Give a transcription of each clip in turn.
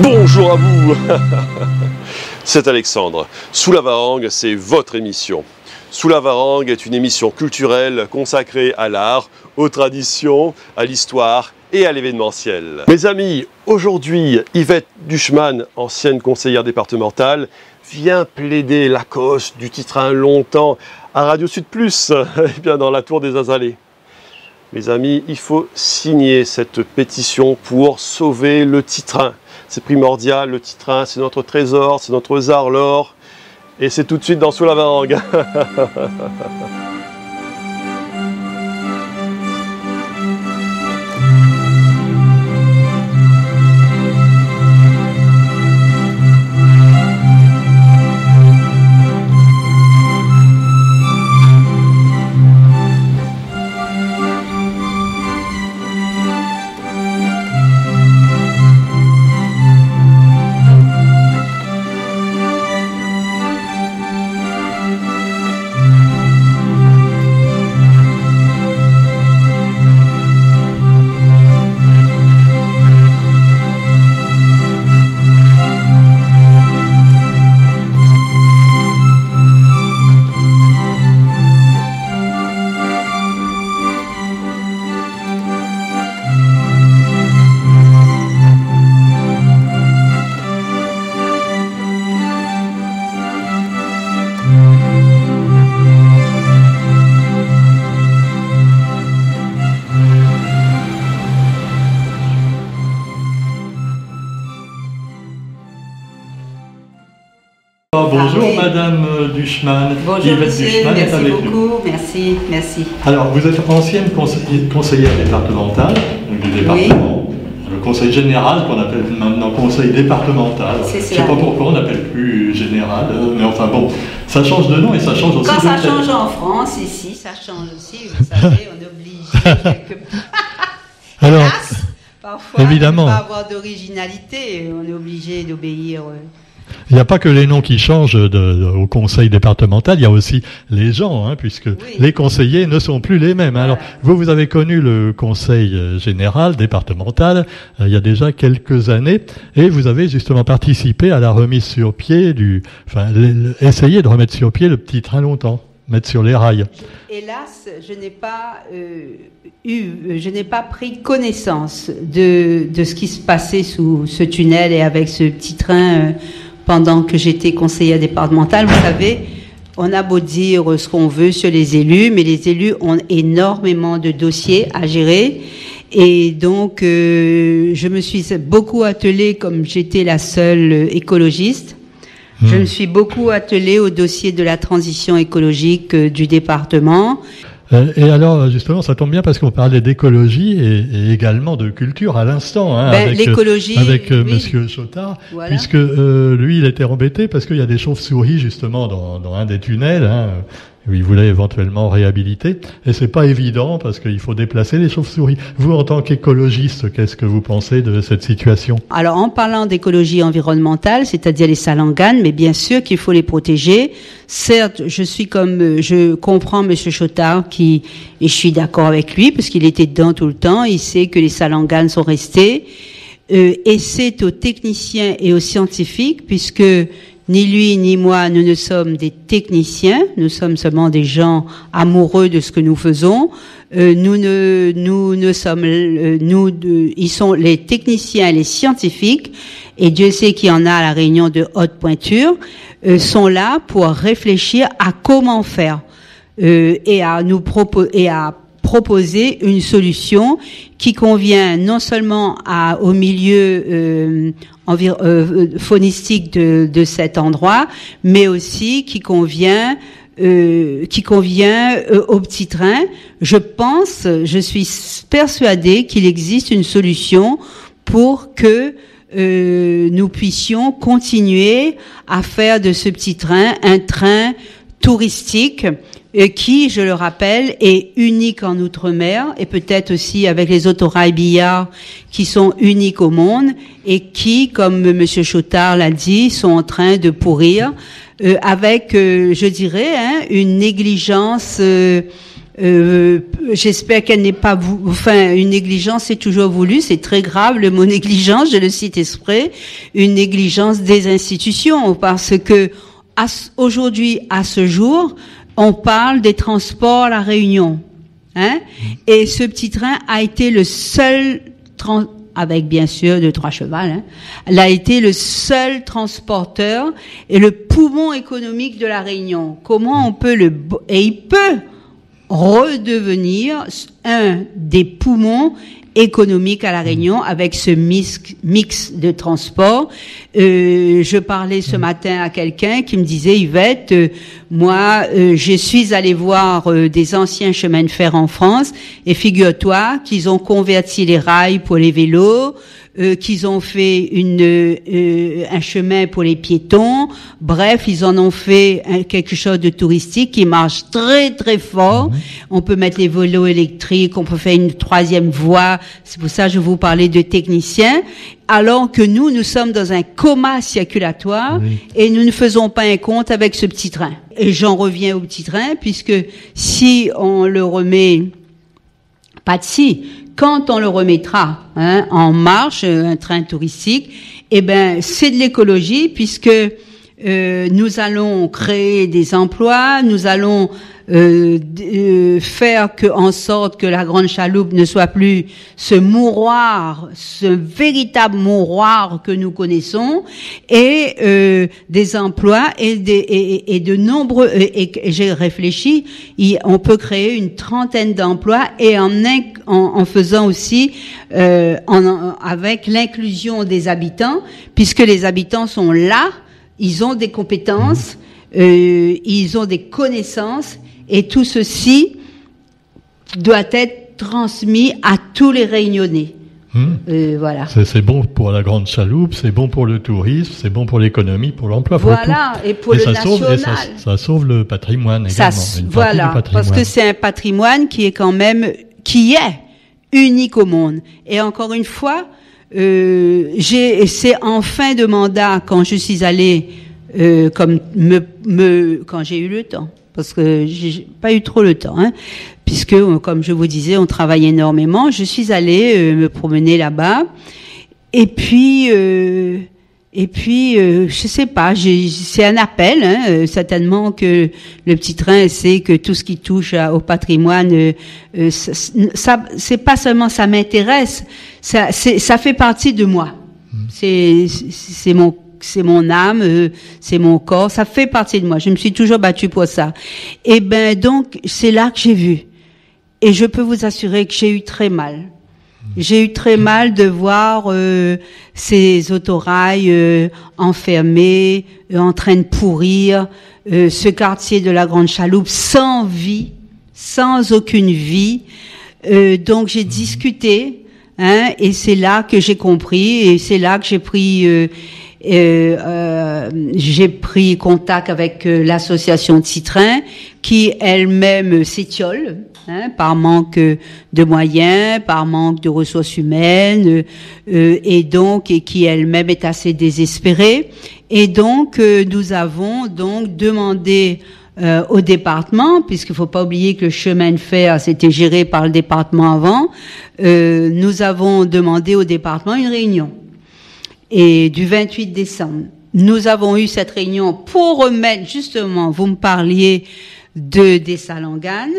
Bonjour à vous. C'est Alexandre. Sous la Varangue, c'est votre émission. Sous la Varangue est une émission culturelle consacrée à l'art, aux traditions, à l'histoire et à l'événementiel. Mes amis, aujourd'hui, Yvette Duchemann, ancienne conseillère départementale, vient plaider la cause du Titrin longtemps à Radio Sud Plus, bien dans la tour des Azalées. Mes amis, il faut signer cette pétition pour sauver le Titrin. C'est primordial, le Titrin, c'est notre trésor, c'est notre Zarlor. Et c'est tout de suite dans Sous la Varangue. Bonjour Madame Duchemann. Bonjour monsieur, merci beaucoup, merci. Alors vous êtes ancienne conseillère départementale du département, oui. Le conseil général qu'on appelle maintenant conseil départemental. Je ne sais pas pourquoi on n'appelle plus général, mais enfin bon, ça change de nom et ça change aussi de tête. Quand ça change en France, ici, ça change aussi, vous savez, on est obligé quelque part. Alors, parfois, évidemment, on ne peut pas avoir d'originalité, on est obligé d'obéir. Il n'y a pas que les noms qui changent au conseil départemental, il y a aussi les gens, puisque les conseillers ne sont plus les mêmes. Alors, vous avez connu le conseil général départemental il y a déjà quelques années, et vous avez justement participé à la remise sur pied essayer de remettre sur pied le petit train longtemps, mettre sur les rails. Hélas, je n'ai pas pris connaissance de ce qui se passait sous ce tunnel et avec ce petit train pendant que j'étais conseillère départementale. Vous savez, on a beau dire ce qu'on veut sur les élus, mais les élus ont énormément de dossiers à gérer. Et donc, je me suis beaucoup attelée, comme j'étais la seule écologiste, je me suis beaucoup attelée au dossier de la transition écologique du département. Et alors, justement, ça tombe bien parce qu'on parlait d'écologie et également de culture à l'instant, l'écologie, avec Monsieur Chotard, voilà. Puisque lui, il était embêté parce qu'il y a des chauves-souris justement dans un des tunnels. où il voulait éventuellement réhabiliter, et c'est pas évident parce qu'il faut déplacer les chauves-souris. Vous, en tant qu'écologiste, qu'est-ce que vous pensez de cette situation? Alors, en parlant d'écologie environnementale, c'est-à-dire les salanganes, mais bien sûr qu'il faut les protéger. Certes, je comprends Monsieur Chotard et je suis d'accord avec lui parce qu'il était dedans tout le temps. Il sait que les salanganes sont restés, et c'est aux techniciens et aux scientifiques, puisque ni lui ni moi, nous ne sommes des techniciens, nous sommes seulement des gens amoureux de ce que nous faisons. Ils sont les techniciens et les scientifiques, et Dieu sait qu'il y en a à la réunion de haute pointure, sont là pour réfléchir à comment faire et à proposer une solution qui convient non seulement au milieu faunistique de cet endroit, mais aussi qui convient au petit train. Je suis persuadée qu'il existe une solution pour que nous puissions continuer à faire de ce petit train un train touristique qui, je le rappelle, est unique en Outre-mer, et peut-être aussi avec les autorails Billard qui sont uniques au monde et qui, comme Monsieur Chotard l'a dit, sont en train de pourrir avec, je dirais, une négligence J'espère qu'elle n'est pas, une négligence est toujours voulue, c'est très grave, le mot négligence, je le cite exprès, une négligence des institutions, parce que aujourd'hui, à ce jour, on parle des transports à La Réunion, hein, et ce petit train a été le seul avec bien sûr 2-3 chevals, hein, elle a été le seul transporteur et le poumon économique de La Réunion. Comment on peut et il peut redevenir un des poumons économiques à La Réunion avec ce mix de transport. Je parlais ce matin à quelqu'un qui me disait, Yvette, moi, je suis allée voir des anciens chemins de fer en France et figure-toi qu'ils ont converti les rails pour les vélos, qu'ils ont fait un chemin pour les piétons. Bref, ils en ont fait quelque chose de touristique qui marche très très fort. On peut mettre les vélos électriques, on peut faire une 3e voie. C'est pour ça que je vous parlais de techniciens. Alors que nous sommes dans un coma circulatoire et nous ne faisons pas un compte avec ce petit train. Et j'en reviens au petit train, puisque si on le remet, quand on le remettra en marche, un train touristique, c'est de l'écologie, puisque nous allons créer des emplois, nous allons faire en sorte que la Grande Chaloupe ne soit plus ce mouroir, ce véritable mouroir que nous connaissons, et des emplois et de nombreux. Et j'ai réfléchi, on peut créer une 30aine d'emplois et en faisant aussi avec l'inclusion des habitants, puisque les habitants sont là, ils ont des compétences, ils ont des connaissances. Et tout ceci doit être transmis à tous les Réunionnais. Voilà. C'est bon pour la Grande Chaloupe, c'est bon pour le tourisme, c'est bon pour l'économie, pour l'emploi. Voilà, et pour le national. Ça sauve le patrimoine également. Voilà, parce que c'est un patrimoine qui est unique au monde. Et encore une fois, c'est en fin de mandat quand je suis allée, quand j'ai eu le temps. Parce que j'ai pas eu trop le temps, hein, puisque, comme je vous disais, on travaille énormément. Je suis allée me promener là-bas, et puis, je sais pas, c'est un appel, hein, certainement que le petit train sait que tout ce qui touche au patrimoine, ça, c'est pas seulement ça m'intéresse, ça fait partie de moi. C'est mon âme, c'est mon corps, ça fait partie de moi. Je me suis toujours battue pour ça. Et donc, c'est là que j'ai vu. Et je peux vous assurer que j'ai eu très mal. J'ai eu très mal de voir ces autorails enfermés, en train de pourrir, ce quartier de la Grande Chaloupe sans vie, sans aucune vie. Donc, j'ai discuté, hein, et c'est là que j'ai compris, et c'est là que j'ai pris contact avec l'association de Citrain, qui elle-même s'étiole, hein, par manque de moyens, par manque de ressources humaines, et qui elle-même est assez désespérée. Et donc nous avons donc demandé au département, puisqu'il faut pas oublier que le chemin de fer c'était géré par le département avant, nous avons demandé au département une réunion. Et du 28 décembre, nous avons eu cette réunion pour remettre, justement, vous me parliez des Salanganes,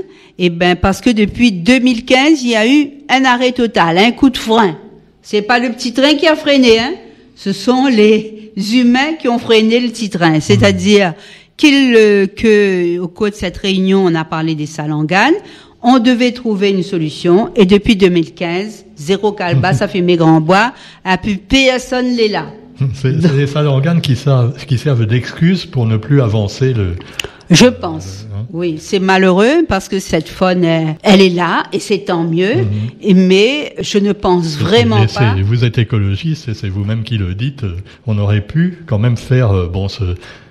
parce que depuis 2015, il y a eu un arrêt total, un coup de frein. C'est pas le petit train qui a freiné, hein. Ce sont les humains qui ont freiné le petit train. C'est-à-dire au cours de cette réunion, on a parlé des Salanganes. On devait trouver une solution, et depuis 2015, zéro calba, ça fait mes grands bois, à plus personne l'est là. C'est les Salanganes qui servent d'excuse pour ne plus avancer Je pense. Oui, c'est malheureux parce que cette faune, elle est là et c'est tant mieux. Mais je ne pense vraiment pas. Vous êtes écologiste et c'est vous-même qui le dites. On aurait pu quand même faire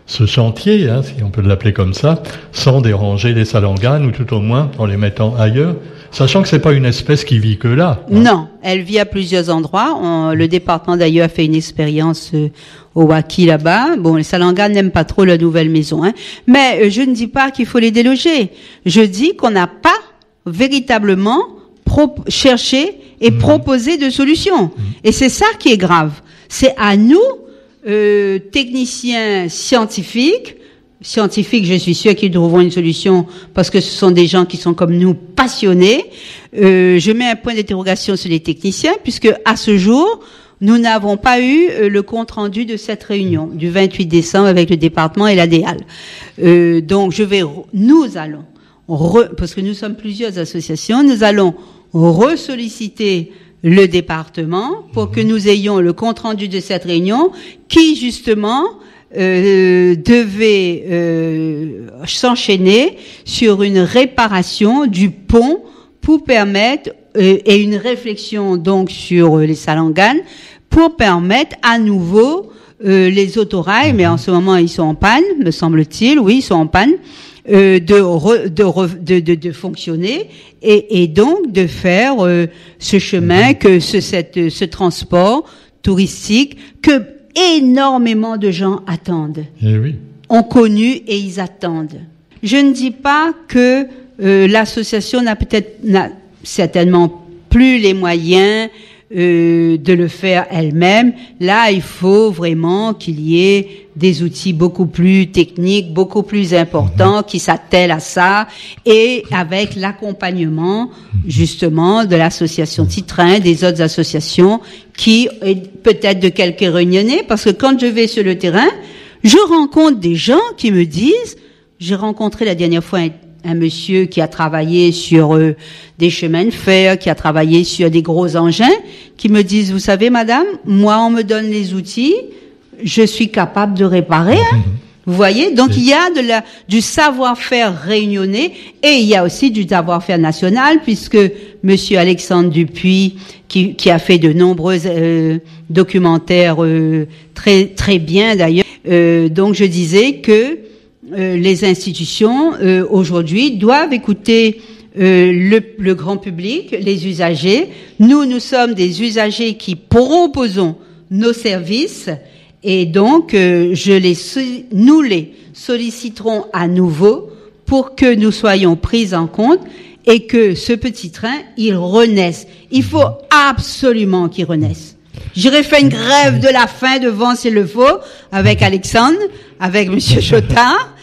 ce chantier, hein, si on peut l'appeler comme ça, sans déranger les Salanganes, ou tout au moins en les mettant ailleurs, sachant que c'est pas une espèce qui vit que là. Hein. Non, elle vit à plusieurs endroits. Le département d'ailleurs a fait une expérience au Waki là-bas. Bon, les Salanganes n'aiment pas trop la nouvelle maison, hein. Mais je ne dis pas qu'il faut les déloger. Je dis qu'on n'a pas véritablement chercher et proposer de solutions. Et c'est ça qui est grave. C'est à nous, techniciens scientifiques, je suis sûre qu'ils trouveront une solution parce que ce sont des gens qui sont comme nous passionnés. Je mets un point d'interrogation sur les techniciens puisque à ce jour, nous n'avons pas eu le compte rendu de cette réunion du 28 décembre avec le département et la DEAL. Donc nous allons, parce que nous sommes plusieurs associations, nous allons ressolliciter le département pour que nous ayons le compte rendu de cette réunion qui justement devait s'enchaîner sur une réparation du pont pour permettre et une réflexion donc sur les Salanganes pour permettre à nouveau les autorails, mais en ce moment ils sont en panne, me semble-t-il, oui ils sont en panne, de fonctionner et donc de faire ce chemin ce transport touristique que énormément de gens attendent. Eh oui. Ont connu et ils attendent. Je ne dis pas que l'association n'a certainement plus les moyens de le faire elle-même. Là, il faut vraiment qu'il y ait des outils beaucoup plus techniques, beaucoup plus importants qui s'attellent à ça et avec l'accompagnement justement de l'association Titrin, des autres associations qui peut-être de quelques réunionnais parce que quand je vais sur le terrain, je rencontre des gens qui me disent, j'ai rencontré la dernière fois un monsieur qui a travaillé sur des chemins de fer, qui a travaillé sur des gros engins, qui me disent, vous savez, madame, moi, on me donne les outils, je suis capable de réparer. Hein. Vous voyez? Donc, il y a du savoir-faire réunionnais et il y a aussi du savoir-faire national puisque monsieur Alexandre Dupuis, qui a fait de nombreux documentaires très, très bien d'ailleurs, donc je disais que les institutions aujourd'hui doivent écouter le grand public, les usagers. Nous sommes des usagers qui proposons nos services et donc nous les solliciterons à nouveau pour que nous soyons pris en compte et que ce petit train, il renaisse. Il faut absolument qu'il renaisse. J'aurais fait une grève de la faim devant s'il le faut avec Alexandre, avec monsieur Chotard.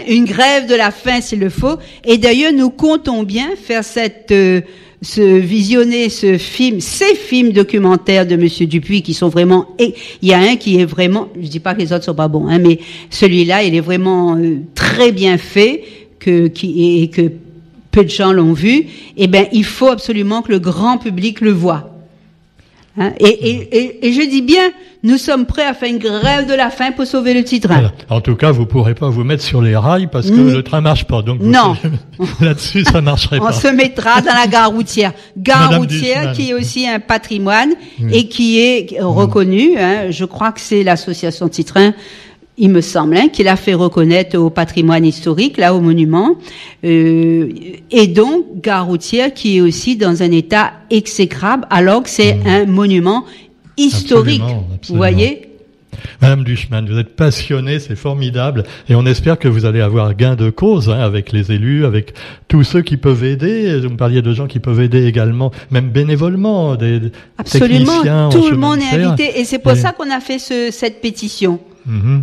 Une grève de la faim s'il le faut. Et d'ailleurs, nous comptons bien faire visionner ces films documentaires de monsieur Dupuis qui sont vraiment, il y a un qui est vraiment, je dis pas que les autres sont pas bons, mais celui-là, il est vraiment très bien fait, que peu de gens l'ont vu. Eh ben, il faut absolument que le grand public le voie. Et je dis bien, nous sommes prêts à faire une grève de la faim pour sauver le petit train. Voilà. En tout cas, vous pourrez pas vous mettre sur les rails parce que le train marche pas. Donc non. Là-dessus, ça marcherait pas. On se mettra dans la gare routière. Gare routière qui est aussi un patrimoine et qui est reconnu. Je crois que c'est l'association Titrin, il me semble, qui l'a fait reconnaître au patrimoine historique, là, au monument. Et donc, gare routière qui est aussi dans un état exécrable, alors que c'est un monument historique. Absolument. Vous voyez? Madame Duchemin, vous êtes passionnée, c'est formidable, et on espère que vous allez avoir gain de cause avec les élus, avec tous ceux qui peuvent aider. Vous me parliez de gens qui peuvent aider également, même bénévolement, des techniciens. Tout le monde est invité, et c'est pour ça qu'on a fait cette pétition.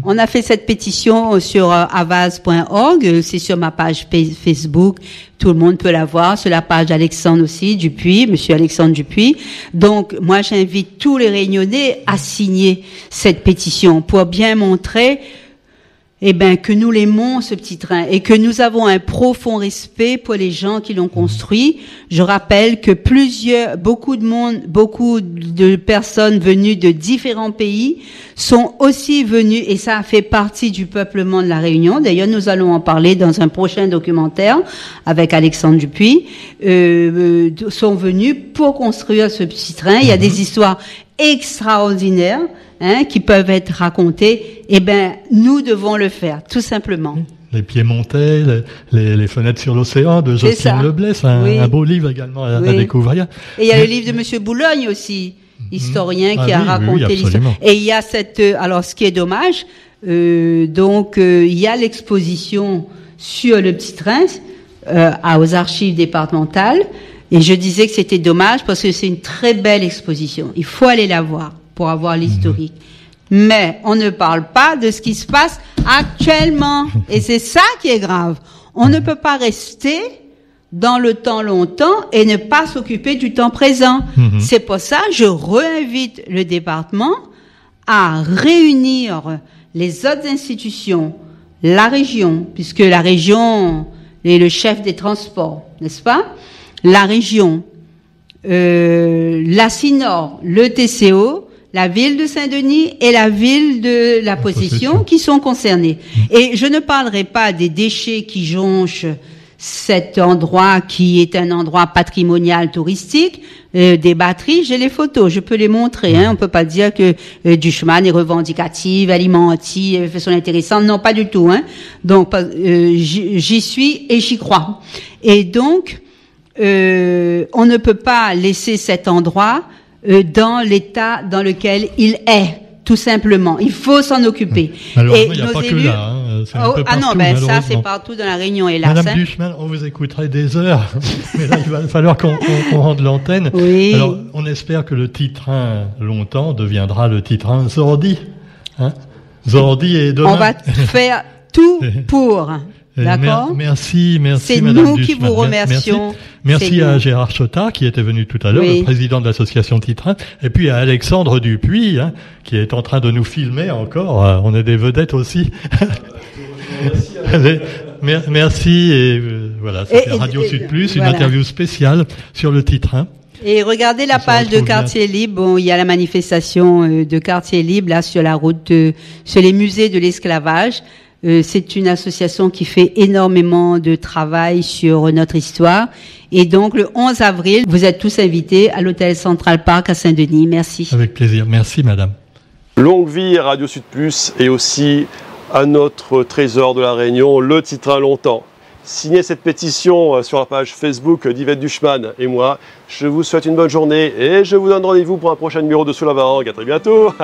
On a fait cette pétition sur avaz.org, c'est sur ma page Facebook, tout le monde peut la voir, sur la page d'Alexandre aussi, Dupuis, monsieur Alexandre Dupuis. Donc, moi, j'invite tous les Réunionnais à signer cette pétition pour bien montrer que nous l'aimons, ce petit train, et que nous avons un profond respect pour les gens qui l'ont construit. Je rappelle que beaucoup de personnes venues de différents pays sont aussi venues, et ça a fait partie du peuplement de la Réunion. D'ailleurs, nous allons en parler dans un prochain documentaire avec Alexandre Dupuis, sont venus pour construire ce petit train. Il y a des histoires extraordinaires, qui peuvent être racontées. Nous devons le faire, tout simplement. Les Piémontais, les fenêtres sur l'océan de Jocelyne Leblès, un beau livre également à découvrir. Et il y a le livre de monsieur Boulogne aussi, historien, qui a raconté l'histoire. Et il y a alors ce qui est dommage, il y a l'exposition sur le petit train, aux archives départementales. Et je disais que c'était dommage parce que c'est une très belle exposition. Il faut aller la voir pour avoir l'historique. Mais on ne parle pas de ce qui se passe actuellement. Et c'est ça qui est grave. On ne peut pas rester dans le temps longtemps et ne pas s'occuper du temps présent. C'est pour ça que je réinvite le département à réunir les autres institutions, la région, puisque la région est le chef des transports, n'est-ce pas? La région, la CINOR, le TCO, la ville de Saint-Denis et la ville de la Possession qui sont concernés. Et je ne parlerai pas des déchets qui jonchent cet endroit qui est un endroit patrimonial touristique, des batteries, j'ai les photos, je peux les montrer. On peut pas dire que Duchemin est revendicative, alimentaire, fait son intéressant, non, pas du tout. Donc j'y suis et j'y crois. Et donc on ne peut pas laisser cet endroit dans l'état dans lequel il est, tout simplement. Il faut s'en occuper. Alors, il n'y a pas que là. C'est un peu partout, ça c'est partout dans la Réunion, hélas. Madame Duchemin, on vous écouterait des heures, mais là il va falloir qu'on rende l'antenne. Oui. Alors, on espère que le Titrin longtemps deviendra le Titrin Zordi. Zordi et demain. On va faire tout pour. D'accord. Merci, c'est Madame nous Duchemin. qui vous remercions. Merci à Gérard Chotard qui était venu tout à l'heure, le président de l'association Titrin, et puis à Alexandre Dupuis qui est en train de nous filmer encore. On est des vedettes aussi. Merci et voilà, c'était Radio Sud Plus, une interview spéciale sur le Titrin. Et regardez la page de Quartier Libre. Bon, il y a la manifestation de Quartier Libre là sur la route, sur les musées de l'esclavage. C'est une association qui fait énormément de travail sur notre histoire. Et donc, le 11 avril, vous êtes tous invités à l'hôtel Central Park à Saint-Denis. Merci. Avec plaisir. Merci, madame. Longue vie à Radio Sud Plus et aussi à notre trésor de la Réunion, le Titrin longtemps. Signez cette pétition sur la page Facebook d'Yvette Duchemin et moi. Je vous souhaite une bonne journée et je vous donne rendez-vous pour un prochain numéro de Sous la Varangue. À très bientôt.